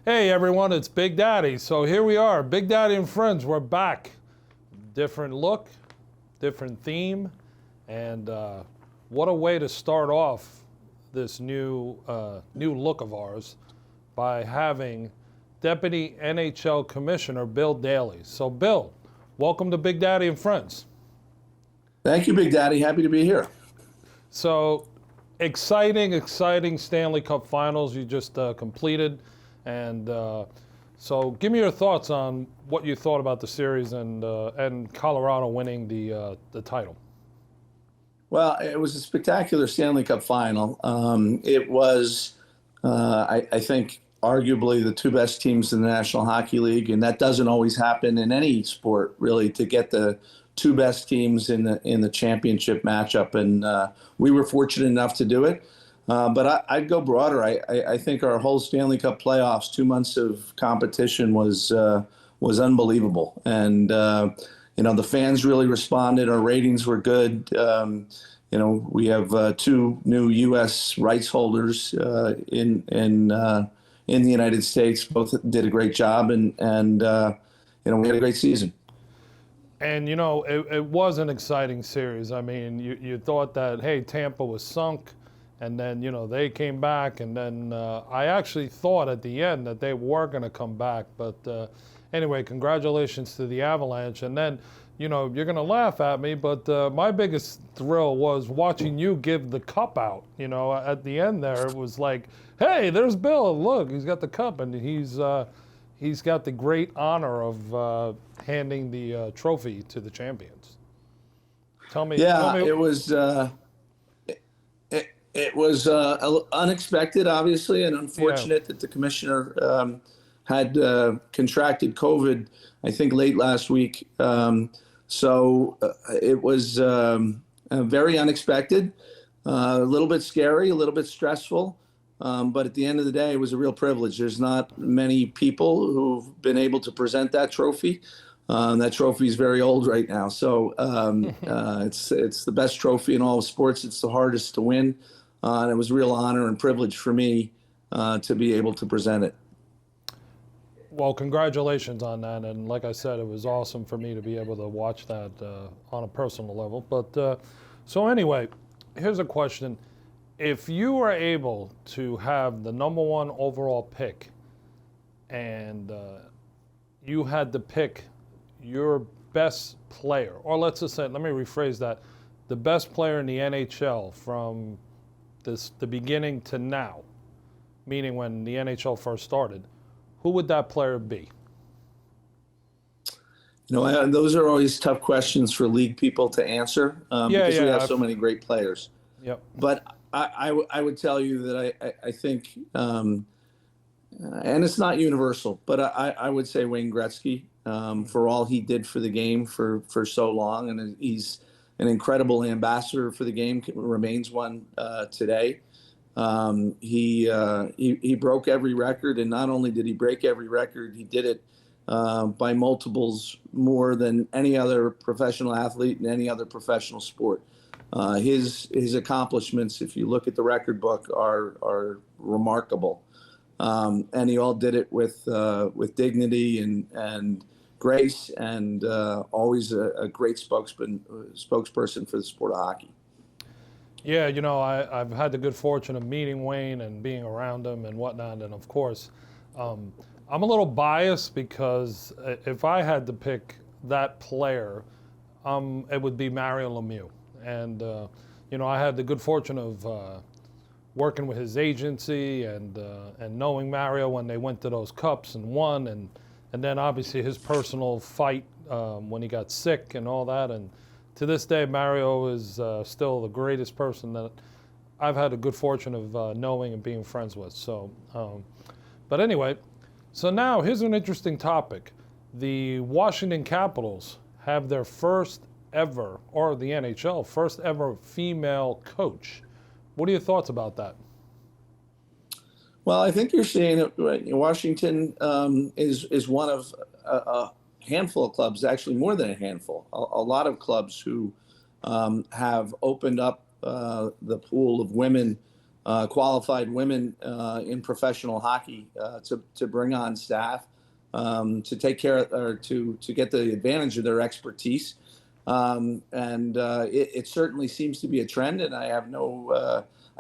Hey everyone, it's Big Daddy. So here we are, Big Daddy and Friends. We're back. Different look, different theme, and what a way to start off this new look of ours by having Deputy NHL Commissioner Bill Daly. So Bill, welcome to Big Daddy and Friends. Thank you, Big Daddy. Happy to be here. So exciting Stanley Cup Finals you just completed. And so give me your thoughts on what you thought about the series and Colorado winning the title. Well, it was a spectacular Stanley Cup final. It was, I think, arguably the two best teams in the National Hockey League, and that doesn't always happen in any sport, really, to get the two best teams in the championship matchup. And we were fortunate enough to do it. But I'd go broader. I think our whole Stanley Cup playoffs, 2 months of competition was unbelievable. And, the fans really responded. Our ratings were good. We have two new U.S. rights holders in the United States. Both did a great job, and we had a great season. And, it was an exciting series. I mean, you thought that, hey, Tampa was sunk. And then, they came back, and then I actually thought at the end that they were going to come back. But anyway, congratulations to the Avalanche. And then, you're going to laugh at me, but my biggest thrill was watching you give the cup out. At the end there, it was like, hey, there's Bill. Look, he's got the cup, and he's got the great honor of handing the trophy to the champions. Tell me. It was... It was unexpected, obviously, and unfortunate that the commissioner had contracted COVID, I think, late last week. So it was very unexpected, a little bit scary, a little bit stressful. But at the end of the day, it was a real privilege. There's not many people who've been able to present that trophy. That trophy is very old right now. So it's the best trophy in all of sports. It's the hardest to win. And it was a real honor and privilege for me to be able to present it. Well, congratulations on that. And like I said, it was awesome for me to be able to watch that on a personal level. But so anyway, here's a question. If you were able to have the #1 overall pick and you had to pick your best player, or let's just say, let me rephrase that, the best player in the NHL from the beginning to now, meaning when the NHL first started, who would that player be? Those are always tough questions for league people to answer because we have so many great players. Yep. But I would tell you that I think, and it's not universal, but I would say Wayne Gretzky for all he did for the game for so long, and he's an incredible ambassador for the game, remains one today. He broke every record, and not only did he break every record, he did it by multiples more than any other professional athlete in any other professional sport. His accomplishments, if you look at the record book, are remarkable, and he all did it with dignity and grace, and always a great spokesperson for the sport of hockey. Yeah, I've had the good fortune of meeting Wayne and being around him and whatnot, and of course, I'm a little biased because if I had to pick that player, it would be Mario Lemieux. And, I had the good fortune of working with his agency and knowing Mario when they went to those cups and won, and then obviously his personal fight when he got sick and all that. And to this day, Mario is still the greatest person that I've had the good fortune of knowing and being friends with. So, but anyway, so now here's an interesting topic. The Washington Capitals have their first ever, or the NHL, first ever female coach. What are your thoughts about that? Well, I think you're seeing it. Washington is one of a handful of clubs, actually more than a handful, a lot of clubs who have opened up the pool of women qualified women in professional hockey to bring on staff to take care of, or to get the advantage of their expertise. It certainly seems to be a trend, and I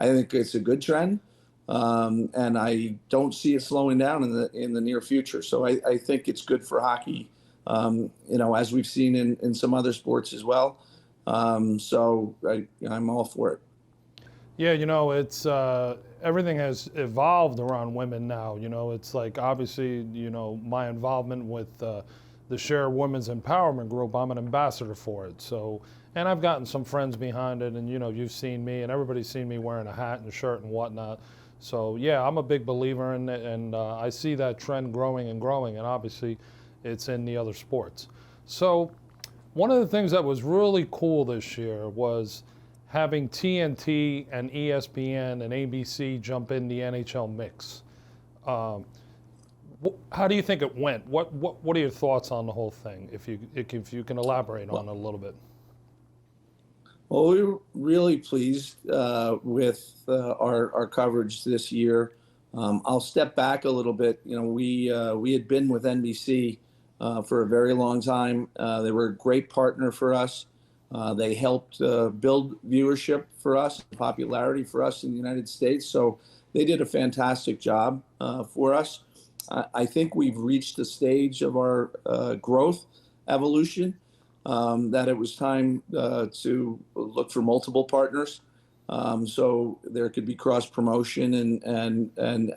think it's a good trend. And I don't see it slowing down in the near future. So I think it's good for hockey, as we've seen in some other sports as well. So I'm all for it. Yeah, it's everything has evolved around women now. It's like obviously, my involvement with the Share Women's Empowerment Group, I'm an ambassador for it. So, and I've gotten some friends behind it, and you've seen me, and everybody's seen me wearing a hat and a shirt and whatnot. So yeah, I'm a big believer in it, and I see that trend growing and growing, and obviously, it's in the other sports. So, one of the things that was really cool this year was having TNT and ESPN and ABC jump in the NHL mix. How do you think it went? What are your thoughts on the whole thing? If you can elaborate on it a little bit. Well, we were really pleased with our coverage this year. I'll step back a little bit. We had been with NBC for a very long time. They were a great partner for us. They helped build viewership for us, popularity for us in the United States. So they did a fantastic job for us. I think we've reached a stage of our growth evolution that it was time to look for multiple partners. So there could be cross promotion and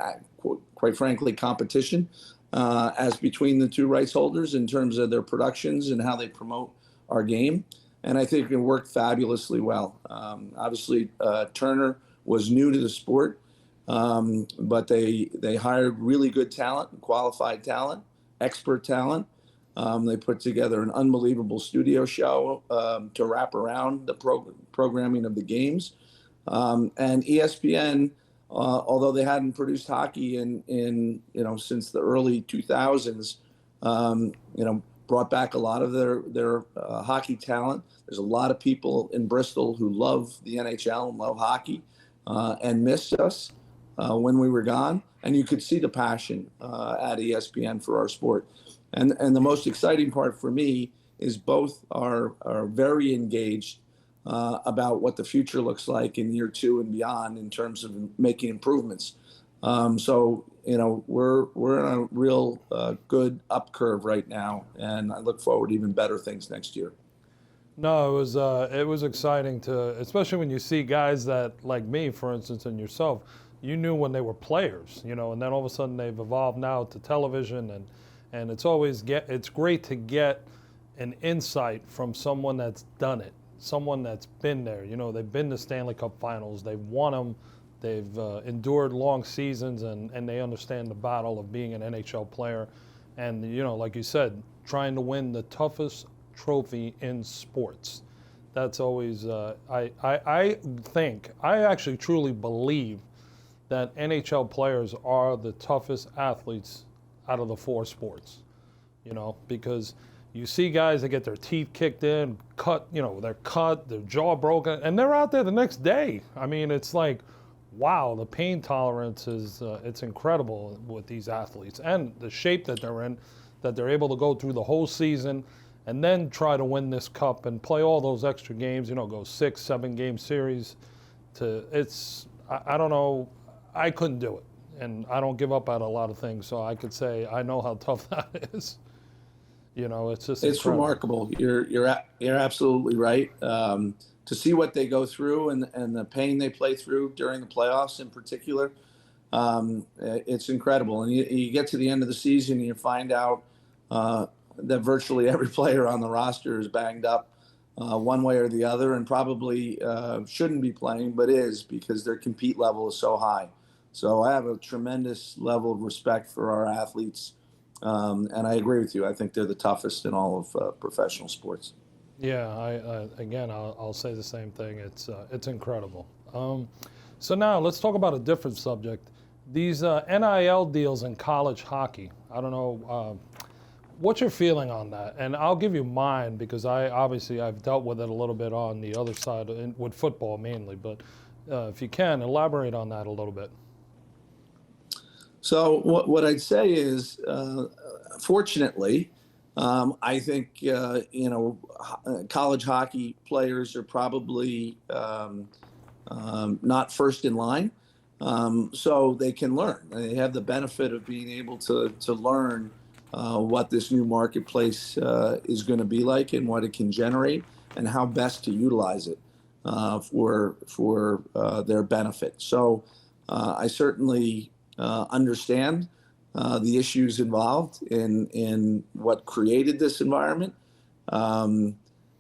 quite frankly, competition as between the two rights holders in terms of their productions and how they promote our game. And I think it worked fabulously well. Obviously, Turner was new to the sport, but they hired really good talent, qualified talent, expert talent. They put together an unbelievable studio show to wrap around the programming of the games. And ESPN, although they hadn't produced hockey in since the early 2000s, brought back a lot of their hockey talent. There's a lot of people in Bristol who love the NHL and love hockey and missed us when we were gone. And you could see the passion at ESPN for our sport. And the most exciting part for me is both are very engaged about what the future looks like in year 2 and beyond in terms of making improvements. So we're in a real good up curve right now, and I look forward to even better things next year. No, it was exciting especially when you see guys that, like me, for instance, and yourself, you knew when they were players, and then all of a sudden they've evolved now to television, and it's great to get an insight from someone that's done it, someone that's been there. They've been to Stanley Cup Finals, they've won them. They've endured long seasons, and they understand the battle of being an NHL player. And, like you said, trying to win the toughest trophy in sports. That's always, I actually truly believe that NHL players are the toughest athletes out of the 4 sports, because you see guys that get their teeth kicked in, they're cut, their jaw broken, and they're out there the next day. I mean, it's like, wow, the pain tolerance is it's incredible with these athletes, and the shape that they're in, that they're able to go through the whole season and then try to win this cup and play all those extra games, go 6-7 game series. I don't know, I couldn't do it, and I don't give up on a lot of things, so I could say I know how tough that is. It's incredible. Remarkable. You're absolutely right. To see what they go through and the pain they play through during the playoffs in particular, it's incredible. And you get to the end of the season and you find out that virtually every player on the roster is banged up one way or the other, and probably shouldn't be playing, but is, because their compete level is so high. So I have a tremendous level of respect for our athletes. And I agree with you. I think they're the toughest in all of professional sports. Yeah, I'll say the same thing. It's incredible. So now let's talk about a different subject. These NIL deals in college hockey. I don't know, what's your feeling on that? And I'll give you mine, because I've dealt with it a little bit on the other side with football mainly. But If you can, elaborate on that a little bit. So what I'd say is, fortunately, I think college hockey players are probably not first in line, so they can learn. They have the benefit of being able to learn what this new marketplace is going to be like and what it can generate and how best to utilize it for their benefit. So I certainly understand the issues involved in what created this environment.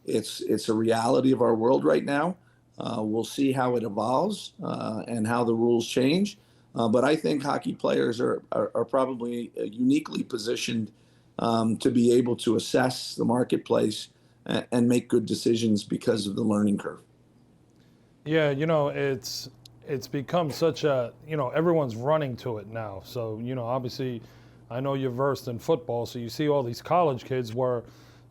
It's a reality of our world right now. We'll see how it evolves and how the rules change. But I think hockey players are probably uniquely positioned to be able to assess the marketplace and make good decisions because of the learning curve. Yeah, it's become such a, everyone's running to it now. So, obviously, I know you're versed in football, so you see all these college kids where,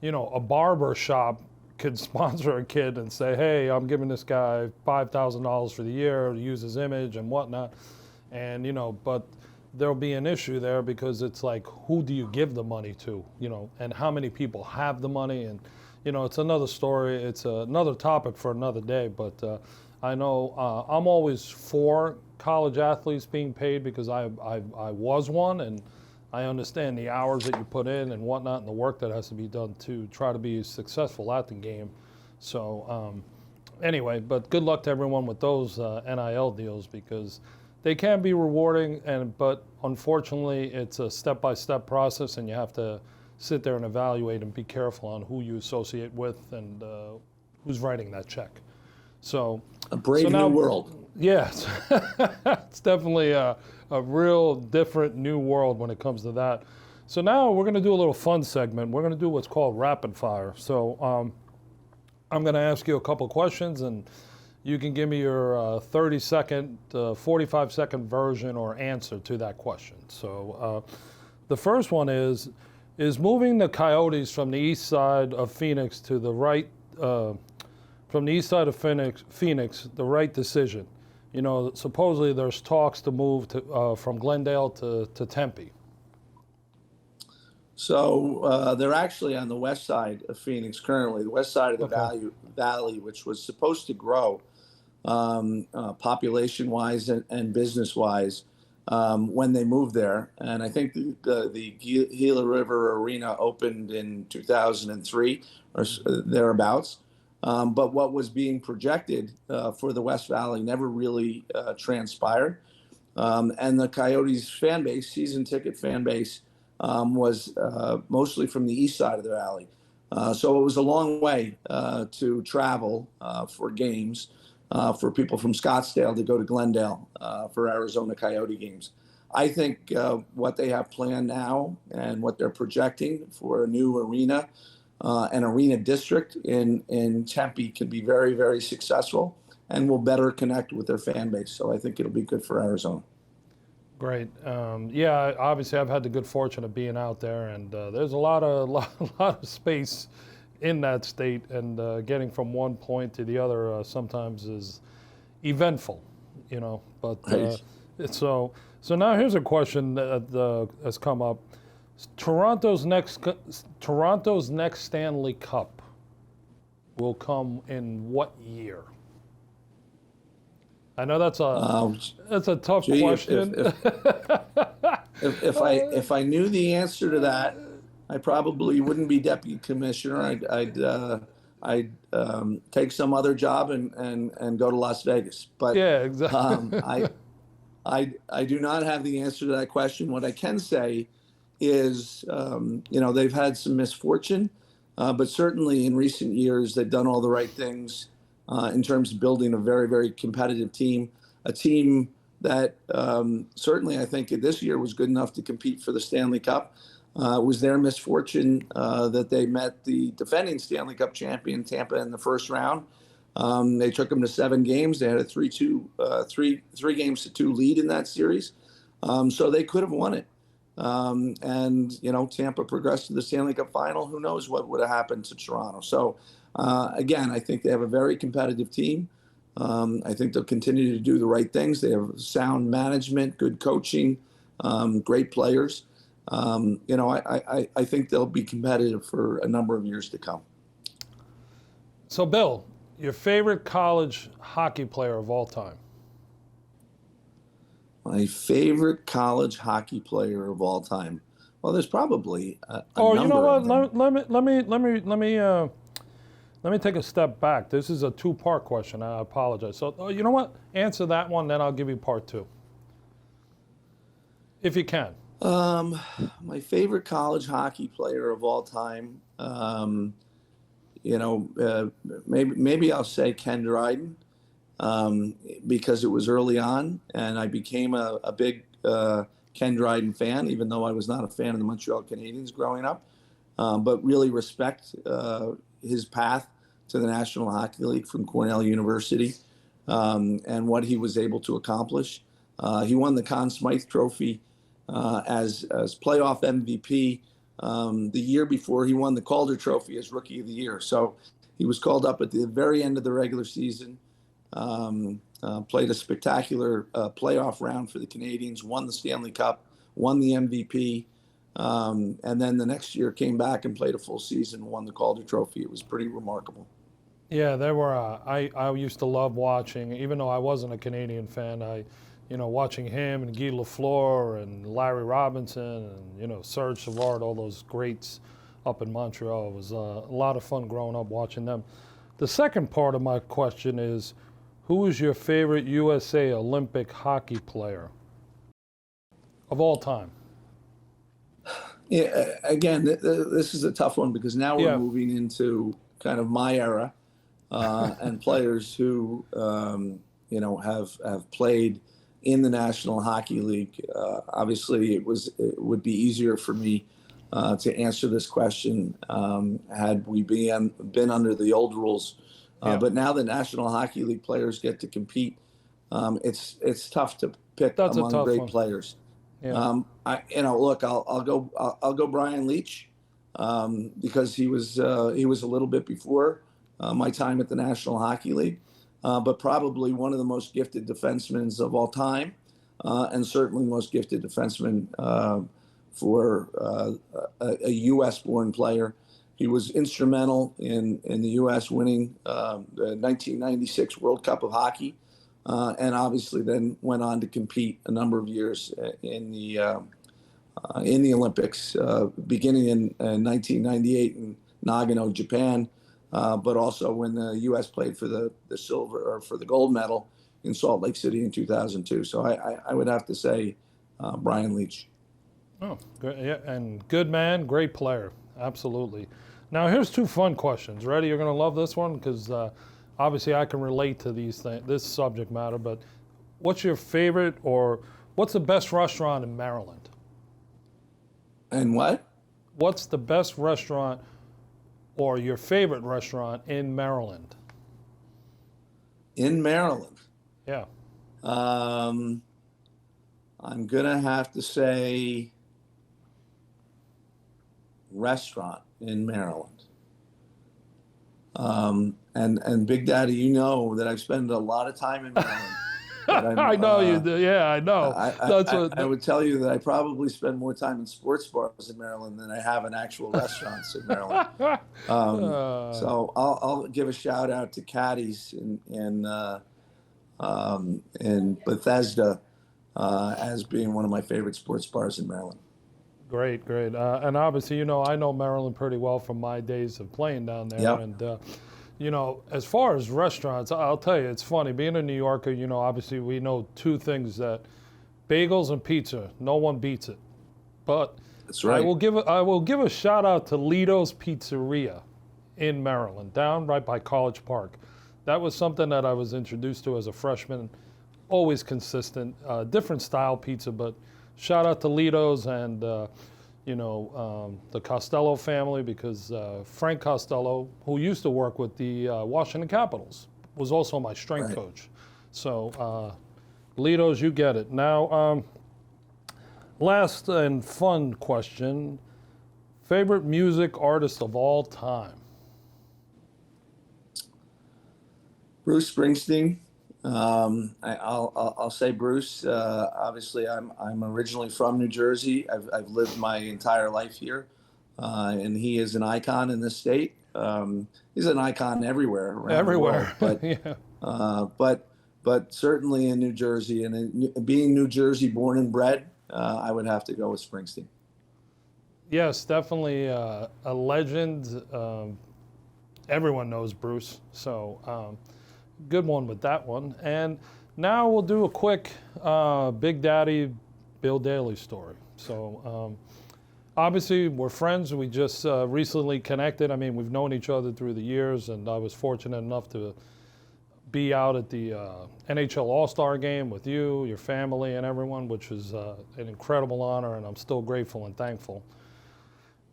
a barber shop could sponsor a kid and say, hey, I'm giving this guy $5,000 for the year to use his image and whatnot. And, but there'll be an issue there because it's like, who do you give the money to, and how many people have the money? And, it's another story. It's another topic for another day. But I know I'm always for college athletes being paid because I was one, and I understand the hours that you put in and whatnot and the work that has to be done to try to be successful at the game. So anyway, but good luck to everyone with those NIL deals because they can be rewarding, but unfortunately it's a step-by-step process and you have to sit there and evaluate and be careful on who you associate with and who's writing that check. So a brave new world. Yes, it's definitely a real different new world when it comes to that. So now we're going to do a little fun segment. We're going to do what's called rapid fire. So I'm going to ask you a couple questions, and you can give me your 30-second, 45-second version or answer to that question. So the first one is moving the Coyotes from the east side of Phoenix to the right, from the east side of Phoenix, the right decision? Supposedly there's talks to move from Glendale to Tempe. So they're actually on the west side of Phoenix currently, the west side of the valley, which was supposed to grow population-wise and business-wise when they moved there. And I think the Gila River Arena opened in 2003 or thereabouts. But what was being projected for the West Valley never really transpired. And the Coyotes fan base, season ticket fan base, was mostly from the east side of the valley. So it was a long way to travel for games for people from Scottsdale to go to Glendale for Arizona Coyote games. I think what they have planned now and what they're projecting for a new arena, an arena district in Tempe can be very, very successful and will better connect with their fan base. So I think it'll be good for Arizona. Great. Yeah, obviously I've had the good fortune of being out there, and there's a lot of space in that state, and getting from one point to the other sometimes is eventful, But so now here's a question that has come up. Toronto's next Stanley Cup will come in what year? I know that's a tough question. If I knew the answer to that, I probably wouldn't be deputy commissioner. I'd take some other job and go to Las Vegas. But yeah, exactly. I do not have the answer to that question. What I can say is, they've had some misfortune, but certainly in recent years, they've done all the right things in terms of building a very, very competitive team, a team that certainly I think this year was good enough to compete for the Stanley Cup. It was their misfortune that they met the defending Stanley Cup champion Tampa in the first round. They took them to 7 games. They had a 3 games to 2 lead in that series. So they could have won it. And Tampa progressed to the Stanley Cup final. Who knows what would have happened to Toronto? So again, I think they have a very competitive team. I think they'll continue to do the right things. They have sound management, good coaching, great players. I think they'll be competitive for a number of years to come. So, Bill, your favorite college hockey player of all time? My favorite college hockey player of all time. Well, there's probably a Or you know number of what? them. Let me take a step back. This is a two-part question. I apologize. So, you know what? Answer that one, then I'll give you part two, if you can. My favorite college hockey player of all time. Maybe I'll say Ken Dryden, because it was early on, and I became a big Ken Dryden fan, even though I was not a fan of the Montreal Canadiens growing up, but really respect his path to the National Hockey League from Cornell University, and what he was able to accomplish. He won the Conn Smythe Trophy as playoff MVP the year before he won the Calder Trophy as Rookie of the Year. So he was called up at the very end of the regular season, played a spectacular playoff round for the Canadiens, won the Stanley Cup, won the MVP, and then the next year came back and played a full season, won the Calder Trophy. It was pretty remarkable. Yeah, there were. I used to love watching, even though I wasn't a Canadian fan. Watching him and Guy Lafleur and Larry Robinson and Serge Savard, all those greats up in Montreal. It was a lot of fun growing up watching them. The second part of my question is, who is your favorite USA Olympic hockey player of all time? Yeah, again, this is a tough one because now we're moving into kind of my era, and players who have played in the National Hockey League. Obviously, it would be easier for me to answer this question had we been under the old rules. But now the National Hockey League players get to compete. It's tough to pick among great players. Yeah. Look, I'll go Brian Leetch, because he was a little bit before my time at the National Hockey League. But probably one of the most gifted defensemen of all time, and certainly most gifted defenseman for a U.S.-born player. He was instrumental in the U.S. winning the 1996 World Cup of Hockey, and obviously then went on to compete a number of years in the Olympics, beginning in 1998 in Nagano, Japan. But also when the U.S. played for the silver or for the gold medal in Salt Lake City in 2002. So I would have to say Brian Leetch. Oh, good, yeah, and good man, great player, absolutely. Now here's two fun questions. Ready? You're going to love this one because obviously I can relate to this subject matter. But what's your favorite, or what's the best restaurant in Maryland? And what? What's the best restaurant, or your favorite restaurant in Maryland? In Maryland? Yeah. I'm going to have to say restaurant in Maryland. And Big Daddy, you know that I've spent a lot of time in Maryland. I know you do. Yeah, I know. I would tell you that I probably spend more time in sports bars in Maryland than I have in actual restaurants in Maryland. So I'll give a shout out to Caddy's in Bethesda as being one of my favorite sports bars in Maryland. Great. And obviously, I know Maryland pretty well from my days of playing down there. Yep. And, as far as restaurants, I'll tell you, it's funny. Being a New Yorker, obviously we know two things: that bagels and pizza, no one beats it. But that's right. I will give a shout out to Lito's Pizzeria in Maryland, down right by College Park. That was something that I was introduced to as a freshman. Always consistent, different style pizza, but shout out to Lito's and the Costello family, because Frank Costello, who used to work with the Washington Capitals, was also my strength coach. So Lito's, you get it. Now, last and fun question: favorite music artist of all time? Bruce Springsteen. I'll say Bruce. Obviously, I'm originally from New Jersey. I've lived my entire life here, and he is an icon in this state. He's an icon everywhere around the world, Everywhere. but Yeah. but certainly in New Jersey, and being New Jersey born and bred, I would have to go with Springsteen. Yes, definitely a legend. Everyone knows Bruce, so good one with that one. And now we'll do a quick Big Daddy Bill Daly story. So obviously we're friends. We just recently connected. I mean, we've known each other through the years, and I was fortunate enough to be out at the NHL All-Star game with you, your family, and everyone, which was an incredible honor, and I'm still grateful and thankful.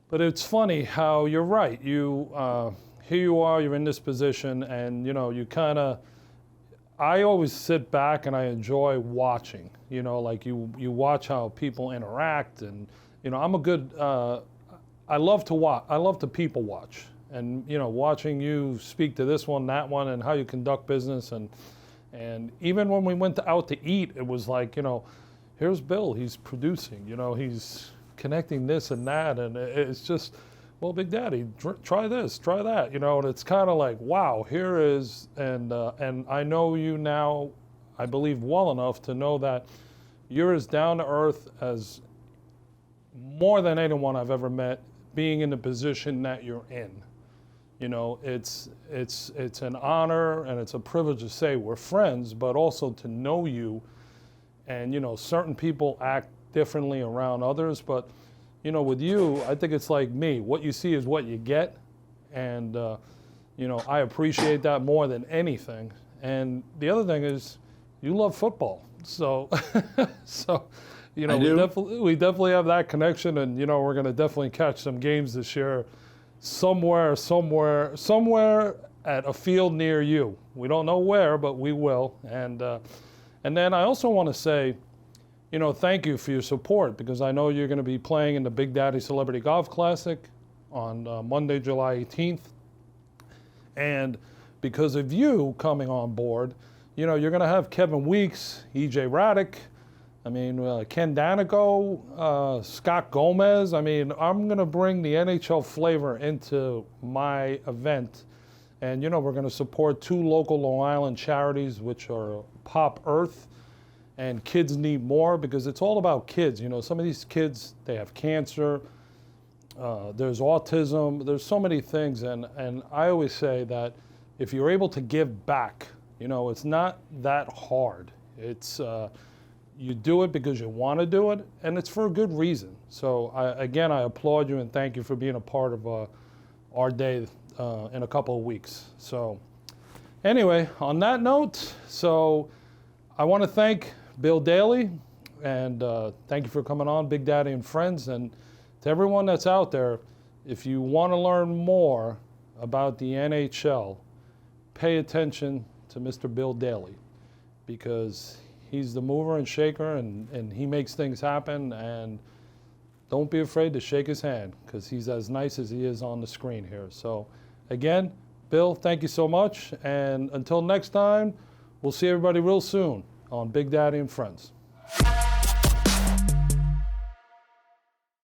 But it's funny how you're right. Here you are, you're in this position, and you kind of, I always sit back and I enjoy watching, like you watch how people interact, and I'm a good, I love to watch, I love to people watch, and watching you speak to this one, that one, and how you conduct business, and even when we went out to eat, it was like, here's Bill, he's producing, he's connecting this and that, and it's just, well, Big Daddy, try this, try that, and it's kind of like, wow, here is, and I know you now, I believe well enough to know that you're as down to earth as more than anyone I've ever met, being in the position that you're in. It's an honor and it's a privilege to say we're friends, but also to know you, and certain people act differently around others, but with you, I think it's like me. What you see is what you get, and I appreciate that more than anything. And the other thing is, you love football, so we definitely have that connection, and we're going to definitely catch some games this year, somewhere at a field near you. We don't know where, but we will. And then I also want to say, thank you for your support, because I know you're going to be playing in the Big Daddy Celebrity Golf Classic on Monday, July 18th. And because of you coming on board, you're going to have Kevin Weeks, EJ Raddick, Ken Danico, Scott Gomez. I'm going to bring the NHL flavor into my event. And, we're going to support 2 local Long Island charities, which are Pop Earth and Kids Need More, because it's all about kids. Some of these kids, they have cancer, there's autism, there's so many things. And I always say that if you're able to give back, it's not that hard. It's, you do it because you want to do it, and it's for a good reason. So again, I applaud you and thank you for being a part of our day in a couple of weeks. So anyway, on that note, so I want to thank Bill Daly, and thank you for coming on, Big Daddy and Friends. And to everyone that's out there, if you want to learn more about the NHL, pay attention to Mr. Bill Daly, because he's the mover and shaker, and he makes things happen. And don't be afraid to shake his hand, because he's as nice as he is on the screen here. So again, Bill, thank you so much. And until next time, we'll see everybody real soon on Big Daddy and Friends.